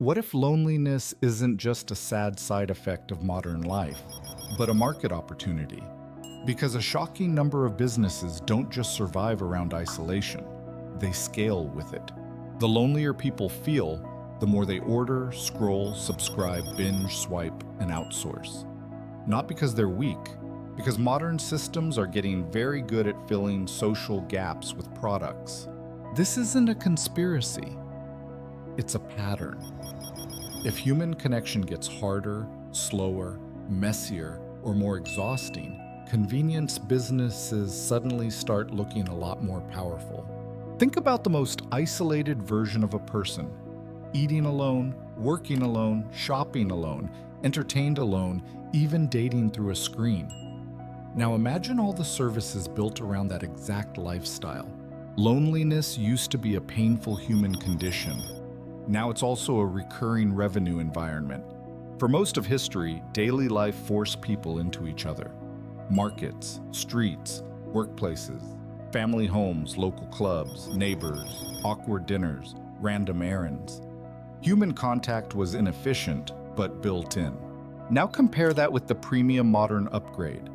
What if loneliness isn't just a sad side effect of modern life, but a market opportunity? Because a shocking number of businesses don't just survive around isolation, they scale with it. The lonelier people feel, the more they order, scroll, subscribe, binge, swipe, and outsource. Not because they're weak, because modern systems are getting very good at filling social gaps with products. This isn't a conspiracy, it's a pattern. If human connection gets harder, slower, messier, or more exhausting, convenience businesses suddenly start looking a lot more powerful. Think about the most isolated version of a person: eating alone, working alone, shopping alone, entertained alone, even dating through a screen. Now imagine all the services built around that exact lifestyle. Loneliness used to be a painful human condition. Now it's also a recurring revenue environment. For most of history, daily life forced people into each other. Markets, streets, workplaces, family homes, local clubs, neighbors, awkward dinners, random errands. Human contact was inefficient, but built in. Now compare that with the premium modern upgrade.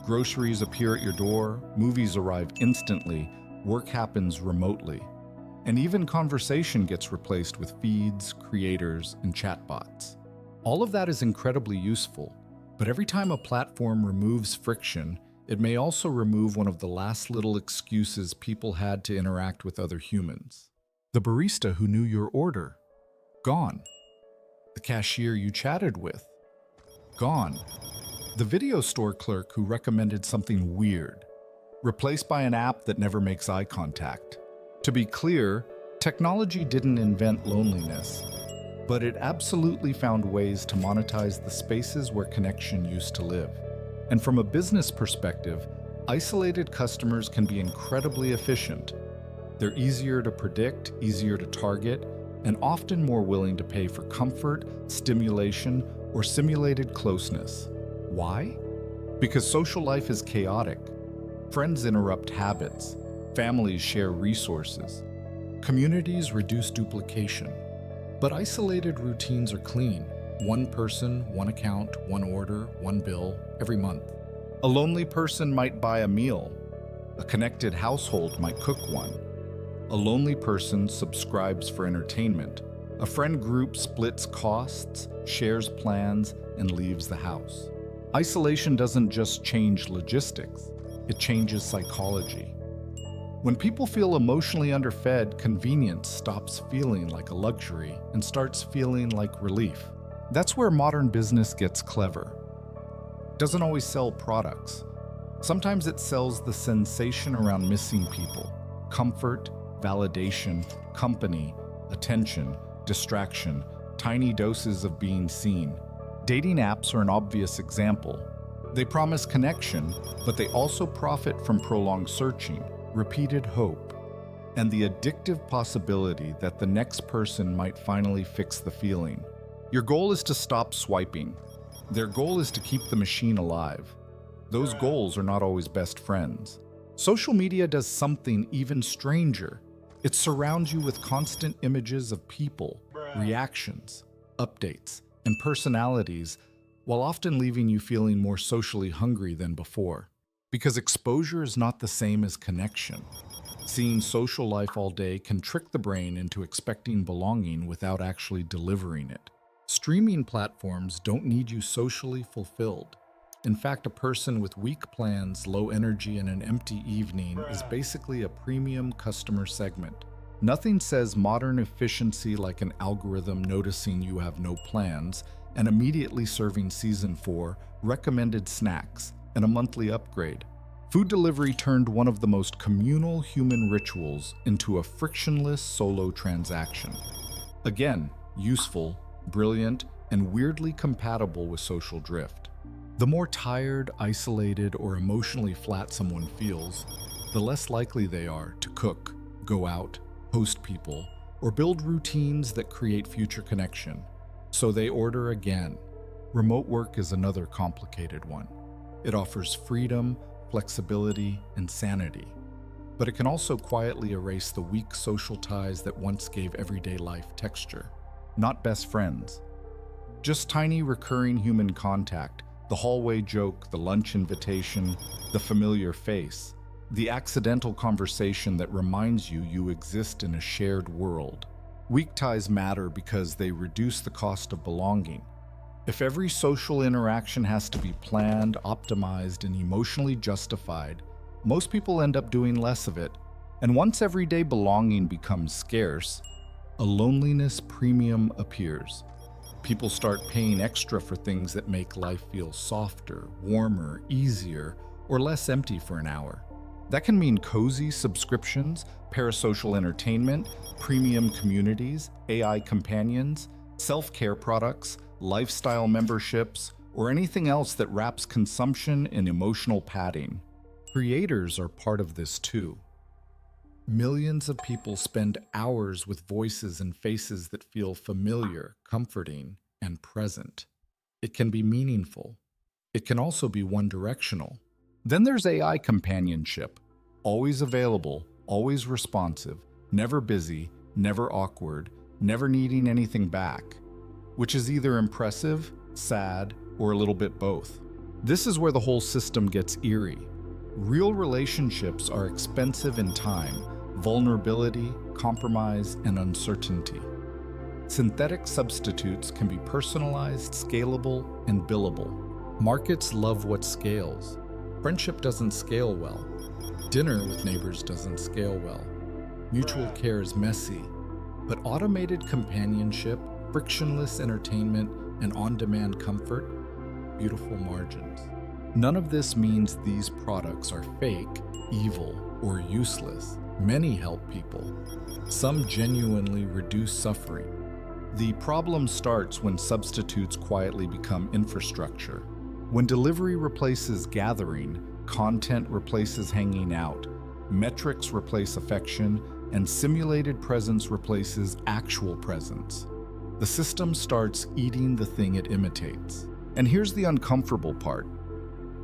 Groceries appear at your door, movies arrive instantly, work happens remotely. And even conversation gets replaced with feeds, creators, and chatbots. All of that is incredibly useful, but every time a platform removes friction, it may also remove one of the last little excuses people had to interact with other humans. The barista who knew your order, gone. The cashier you chatted with, gone. The video store clerk who recommended something weird, replaced by an app that never makes eye contact. To be clear, technology didn't invent loneliness, but it absolutely found ways to monetize the spaces where connection used to live. And from a business perspective, isolated customers can be incredibly efficient. They're easier to predict, easier to target, and often more willing to pay for comfort, stimulation, or simulated closeness. Why? Because social life is chaotic. Friends interrupt habits. Families share resources. Communities reduce duplication. But isolated routines are clean. One person, one account, one order, one bill, every month. A lonely person might buy a meal. A connected household might cook one. A lonely person subscribes for entertainment. A friend group splits costs, shares plans, and leaves the house. Isolation doesn't just change logistics, it changes psychology. When people feel emotionally underfed, convenience stops feeling like a luxury and starts feeling like relief. That's where modern business gets clever. It doesn't always sell products. Sometimes it sells the sensation around missing people: comfort, validation, company, attention, distraction, tiny doses of being seen. Dating apps are an obvious example. They promise connection, but they also profit from prolonged searching, repeated hope, and the addictive possibility that the next person might finally fix the feeling. Your goal is to stop swiping. Their goal is to keep the machine alive. Those goals are not always best friends. Social media does something even stranger. It surrounds you with constant images of people, reactions, updates, and personalities, while often leaving you feeling more socially hungry than before. Because exposure is not the same as connection. Seeing social life all day can trick the brain into expecting belonging without actually delivering it. Streaming platforms don't need you socially fulfilled. In fact, a person with weak plans, low energy, and an empty evening is basically a premium customer segment. Nothing says modern efficiency like an algorithm noticing you have no plans and immediately serving season 4 recommended snacks and a monthly upgrade. Food delivery turned one of the most communal human rituals into a frictionless solo transaction. Again, useful, brilliant, and weirdly compatible with social drift. The more tired, isolated, or emotionally flat someone feels, the less likely they are to cook, go out, host people, or build routines that create future connection. So they order again. Remote work is another complicated one. It offers freedom, flexibility, and sanity. But it can also quietly erase the weak social ties that once gave everyday life texture. not best friends. Just tiny recurring human contact, the hallway joke, the lunch invitation, the familiar face, the accidental conversation that reminds you you exist in a shared world. Weak ties matter because they reduce the cost of belonging. If every social interaction has to be planned, optimized, and emotionally justified, most people end up doing less of it. And once everyday belonging becomes scarce, a loneliness premium appears. People start paying extra for things that make life feel softer, warmer, easier, or less empty for an hour. That can mean cozy subscriptions, parasocial entertainment, premium communities, AI companions, self-care products, lifestyle memberships, or anything else that wraps consumption in emotional padding. Creators are part of this too. Millions of people spend hours with voices and faces that feel familiar, comforting, and present. It can be meaningful. It can also be one-directional. Then there's AI companionship. Always available, always responsive, never busy, never awkward, never needing anything back, which is either impressive, sad, or a little bit both. This is where the whole system gets eerie. Real relationships are expensive in time, vulnerability, compromise, and uncertainty. Synthetic substitutes can be personalized, scalable, and billable. Markets love what scales. Friendship doesn't scale well. Dinner with neighbors doesn't scale well. Mutual care is messy. But automated companionship, frictionless entertainment, and on-demand comfort, beautiful margins. None of this means these products are fake, evil, or useless. Many help people. Some genuinely reduce suffering. The problem starts when substitutes quietly become infrastructure. When delivery replaces gathering, content replaces hanging out, metrics replace affection, and simulated presence replaces actual presence. The system starts eating the thing it imitates. And here's the uncomfortable part.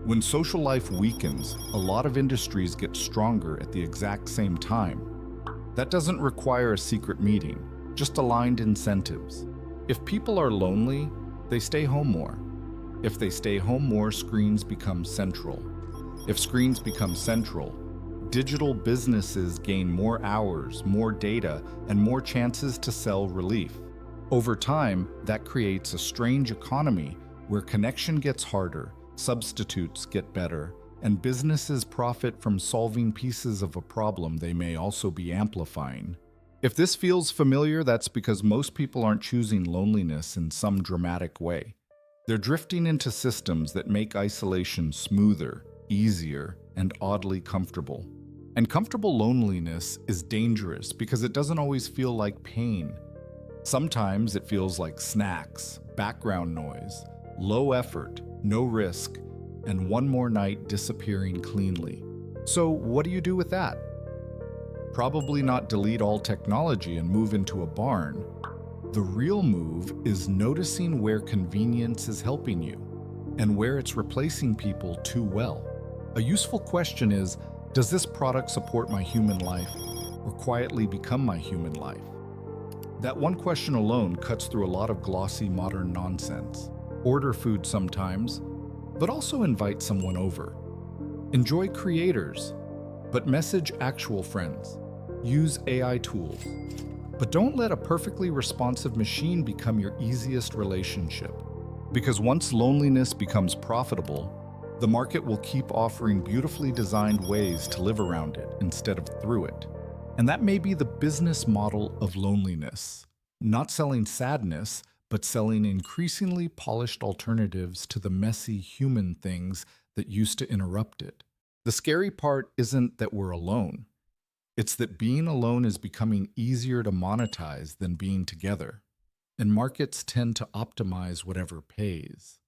When social life weakens, a lot of industries get stronger at the exact same time. That doesn't require a secret meeting, just aligned incentives. If people are lonely, they stay home more. If they stay home more, screens become central. If screens become central, digital businesses gain more hours, more data, and more chances to sell relief. Over time, that creates a strange economy where connection gets harder, substitutes get better, and businesses profit from solving pieces of a problem they may also be amplifying. If this feels familiar, that's because most people aren't choosing loneliness in some dramatic way. They're drifting into systems that make isolation smoother, easier, and oddly comfortable. And comfortable loneliness is dangerous because it doesn't always feel like pain. Sometimes it feels like snacks, background noise, low effort, no risk, and one more night disappearing cleanly. So what do you do with that? Probably not delete all technology and move into a barn. The real move is noticing where convenience is helping you and where it's replacing people too well. A useful question is, does this product support my human life or quietly become my human life? That one question alone cuts through a lot of glossy modern nonsense. Order food sometimes, but also invite someone over. Enjoy creators, but message actual friends. Use AI tools, but don't let a perfectly responsive machine become your easiest relationship. Because once loneliness becomes profitable, the market will keep offering beautifully designed ways to live around it instead of through it. And that may be the business model of loneliness. Not selling sadness, but selling increasingly polished alternatives to the messy human things that used to interrupt it. The scary part isn't that we're alone. It's that being alone is becoming easier to monetize than being together. And markets tend to optimize whatever pays.